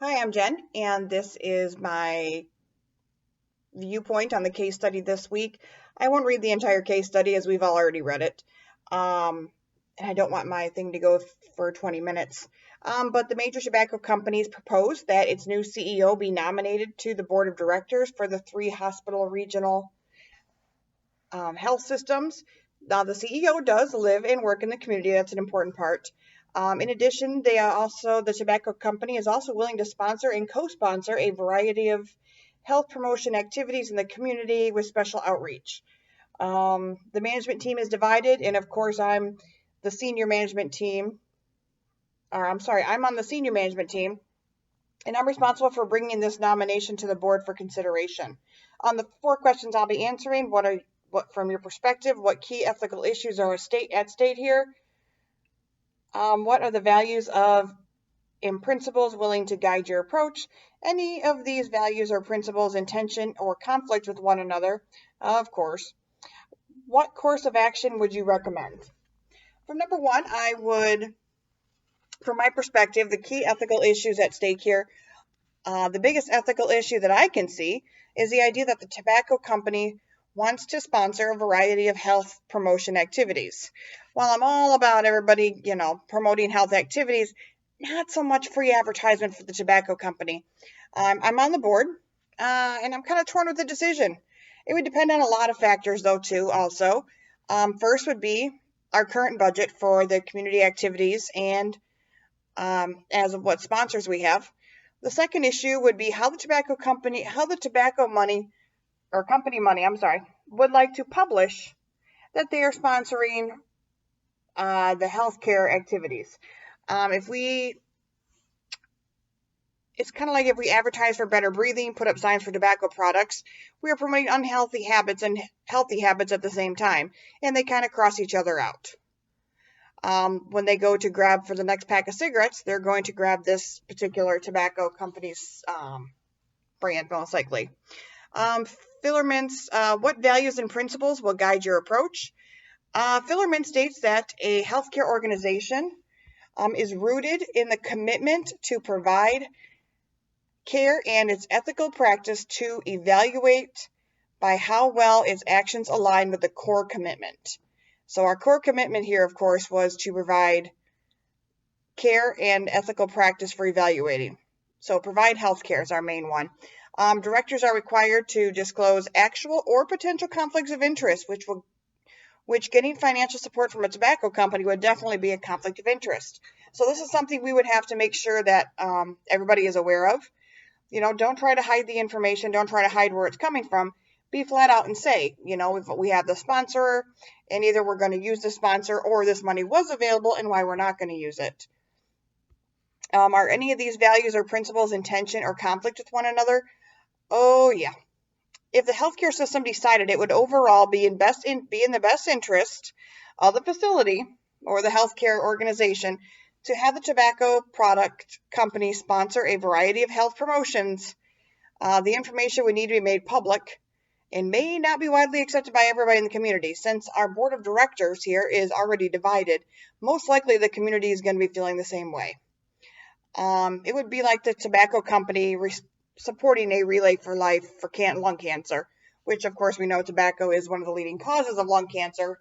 Hi, I'm Jen, and this is my viewpoint on the case study this week. I won't read the entire case study as we've all already read it. And I don't want my thing to go for 20 minutes. But the major tobacco companies proposed that its new CEO be nominated to the board of directors for the three hospital regional health systems. Now, the CEO does live and work in the community. That's an important part. In addition, the tobacco company is also willing to sponsor and co-sponsor a variety of health promotion activities in the community with special outreach. The management team is divided, and of course, I'm the senior management team, or I'm sorry, I'm on the senior management team, and I'm responsible for bringing this nomination to the board for consideration. On the four questions I'll be answering, from your perspective, what key ethical issues are at state here? What are the values and principles willing to guide your approach? Any of these values or principles in tension or conflict with one another? Of course. What course of action would you recommend? From number one, from my perspective, the key ethical issues at stake here, the biggest ethical issue that I can see is the idea that the tobacco company wants to sponsor a variety of health promotion activities. While I'm all about everybody, promoting health activities, not so much free advertisement for the tobacco company. I'm on the board, and I'm kind of torn with the decision. It would depend on a lot of factors, though, too, also. First would be our current budget for the community activities and as of what sponsors we have. The second issue would be how the tobacco money, or company money, would like to publish that they are sponsoring the healthcare activities. It's kind of like if we advertise for better breathing, put up signs for tobacco products, we are promoting unhealthy habits and healthy habits at the same time, and they kind of cross each other out. When they go to grab for the next pack of cigarettes, they're going to grab this particular tobacco company's brand, most likely. Filler Mints, what values and principles will guide your approach? Filler Mint states that a healthcare organization is rooted in the commitment to provide care and its ethical practice to evaluate by how well its actions align with the core commitment. So our core commitment here, of course, was to provide care and ethical practice for evaluating. So provide health care is our main one. Directors are required to disclose actual or potential conflicts of interest, which getting financial support from a tobacco company would definitely be a conflict of interest. So this is something we would have to make sure that everybody is aware of. Don't try to hide the information. Don't try to hide where it's coming from. Be flat out and say, we have the sponsor, and either we're going to use the sponsor or this money was available and why we're not going to use it. Are any of these values or principles in tension or conflict with one another? Oh, yeah. If the healthcare system decided it would overall be in the best interest of the facility or the healthcare organization to have the tobacco product company sponsor a variety of health promotions, the information would need to be made public and may not be widely accepted by everybody in the community. Since our board of directors here is already divided, most likely the community is going to be feeling the same way. It would be like the tobacco company supporting a Relay for Life for lung cancer, which of course we know tobacco is one of the leading causes of lung cancer.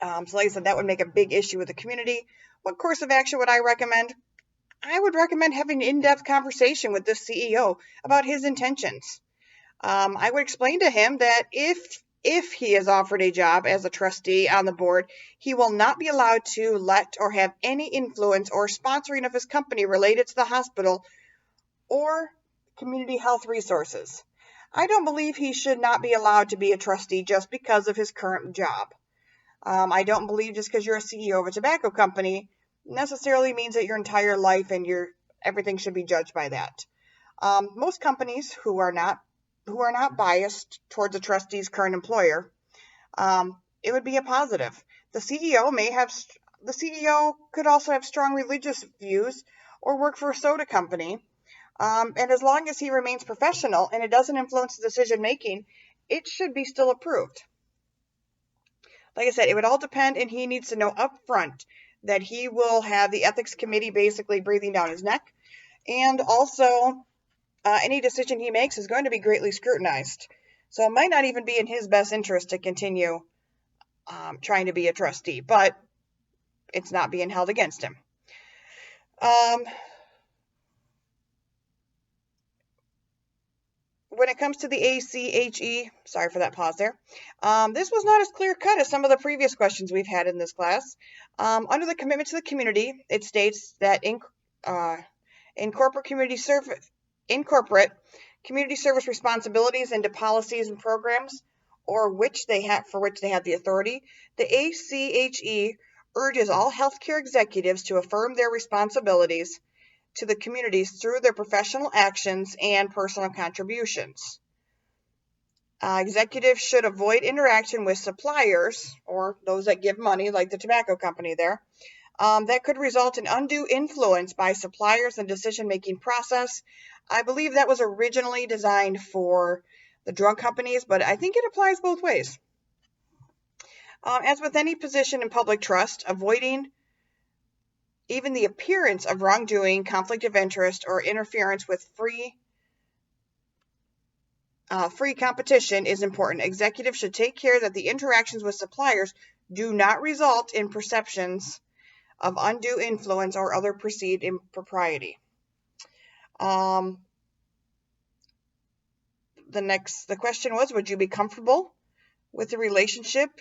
So like I said, that would make a big issue with the community. What course of action would I recommend? I would recommend having an in-depth conversation with this CEO about his intentions. I would explain to him that if he is offered a job as a trustee on the board, he will not be allowed to let or have any influence or sponsoring of his company related to the hospital or community health resources. I don't believe he should not be allowed to be a trustee just because of his current job. I don't believe just because you're a CEO of a tobacco company necessarily means that your entire life and everything should be judged by that. Most companies who are not biased towards a trustee's current employer, it would be a positive. The CEO could also have strong religious views or work for a soda company. And as long as he remains professional and it doesn't influence the decision making, it should be still approved. Like I said, it would all depend, and he needs to know up front that he will have the ethics committee basically breathing down his neck, And also, any decision he makes is going to be greatly scrutinized. So it might not even be in his best interest to continue trying to be a trustee, but it's not being held against him. When it comes to the ACHE, sorry for that pause there, this was not as clear-cut as some of the previous questions we've had in this class. Under the commitment to the community, it states that in corporate community service responsibilities into policies and programs, or for which they have the authority, the ACHE urges all healthcare executives to affirm their responsibilities to the communities through their professional actions and personal contributions. Executives should avoid interaction with suppliers, or those that give money, like the tobacco company there, that could result in undue influence by suppliers in the decision-making process. I believe that was originally designed for the drug companies, but I think it applies both ways. As with any position in public trust, avoiding even the appearance of wrongdoing, conflict of interest, or interference with free competition is important. Executives should take care that the interactions with suppliers do not result in perceptions of undue influence or other perceived impropriety. The question was, would you be comfortable with the relationship?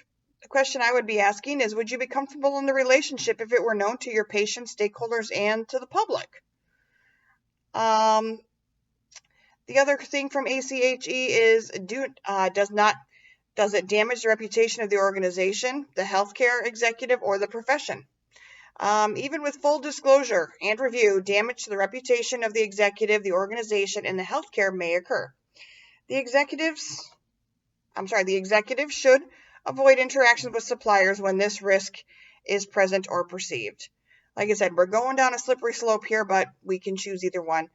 The question I would be asking is, would you be comfortable in the relationship if it were known to your patients, stakeholders, and to the public? The other thing from ACHE is, does it damage the reputation of the organization, the healthcare executive, or the profession? Even with full disclosure and review, damage to the reputation of the executive, the organization, and the healthcare may occur. The executive should avoid interactions with suppliers when this risk is present or perceived. Like I said, we're going down a slippery slope here, but we can choose either one.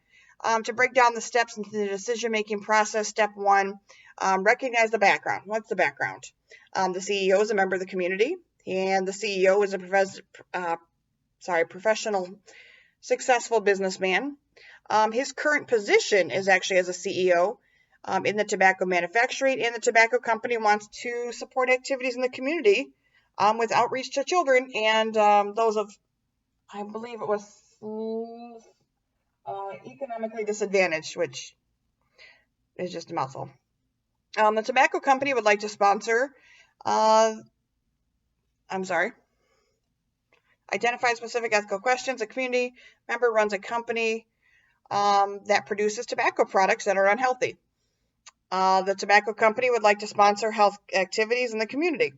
To break down the steps into the decision-making process, step 1, recognize the background. What's the background? The CEO is a member of the community, and the CEO is a professional, successful businessman. His current position is actually as a CEO in the tobacco manufacturing, and the tobacco company wants to support activities in the community with outreach to children and those of, I believe it was economically disadvantaged, which is just a mouthful. The tobacco company would like to sponsor, identify specific ethical questions. A community member runs a company that produces tobacco products that are unhealthy. The tobacco company would like to sponsor health activities in the community.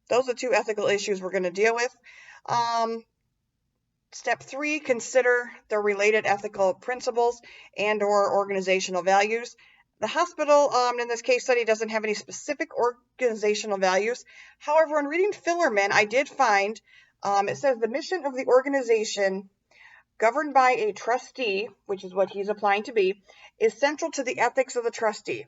Those are 2 ethical issues we're going to deal with. Step 3, consider the related ethical principles and or organizational values. The hospital, in this case study, doesn't have any specific organizational values. However, in reading Fillerman, I did find it says the mission of the organization governed by a trustee, which is what he's applying to be, is central to the ethics of the trustee.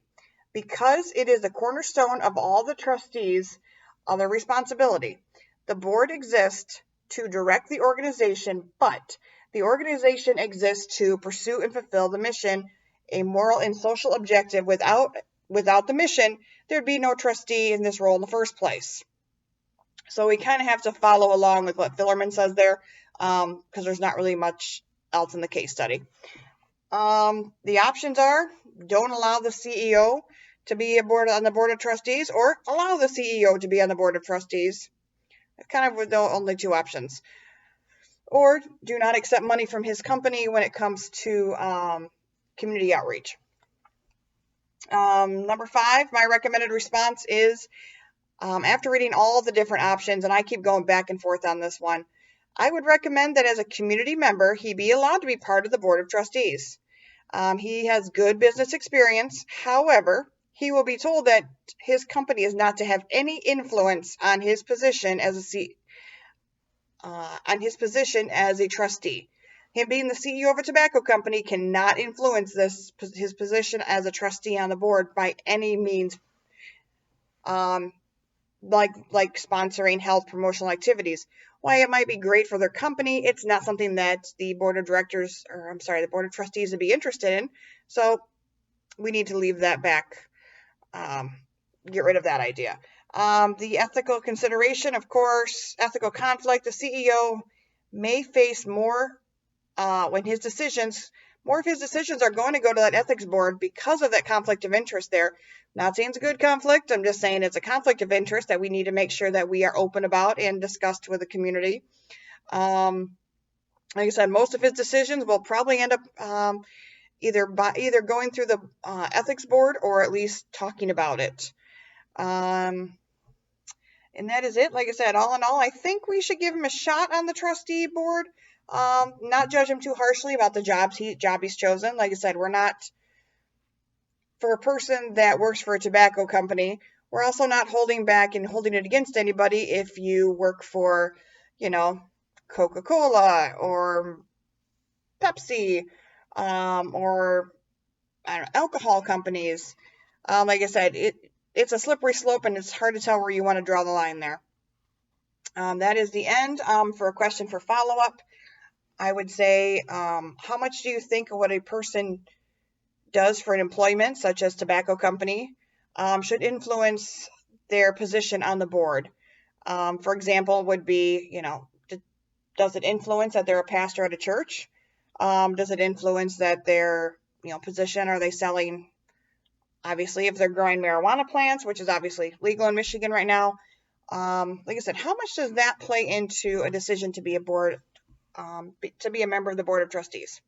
Because it is the cornerstone of all the trustees' other responsibility. The board exists to direct the organization, but the organization exists to pursue and fulfill the mission, a moral and social objective. Without the mission, there'd be no trustee in this role in the first place. So we kind of have to follow along with what Fillerman says there, because there's not really much else in the case study. The options are, don't allow the CEO to be on the board of trustees, or allow the CEO to be on the board of trustees. That's kind of the only 2 options. Or do not accept money from his company when it comes to community outreach. Number 5, my recommended response is, after reading all the different options, and I keep going back and forth on this one, I would recommend that as a community member, he be allowed to be part of the board of trustees. He has good business experience. However, he will be told that his company is not to have any influence on his position as a trustee. Him being the CEO of a tobacco company cannot influence his position as a trustee on the board by any means. like sponsoring health promotional activities. While it might be great for their company, it's not something that the board of directors, or I'm sorry, the board of trustees would be interested in. So we need to leave that back. Get rid of that idea. The ethical consideration, of course, ethical conflict. The CEO may face more when his decisions, more of his decisions are going to go to that ethics board because of that conflict of interest there. Not saying it's a good conflict. I'm just saying it's a conflict of interest that we need to make sure that we are open about and discussed with the community. Like I said, most of his decisions will probably end up either going through the ethics board or at least talking about it. And that is it. Like I said, all in all, I think we should give him a shot on the trustee board. Not judge him too harshly about the job he's chosen. Like I said, we're not, for a person that works for a tobacco company, we're also not holding back and holding it against anybody if you work for, Coca-Cola or Pepsi, or I don't know, alcohol companies. Like I said, it's a slippery slope and it's hard to tell where you want to draw the line there. That is the end. For a question for follow-up, I would say, how much do you think of what a person does for an employment, such as tobacco company, should influence their position on the board? For example, would be, does it influence that they're a pastor at a church? Does it influence that their, position, are they selling, obviously, if they're growing marijuana plants, which is obviously legal in Michigan right now? Like I said, how much does that play into a decision to be a member of the board of trustees?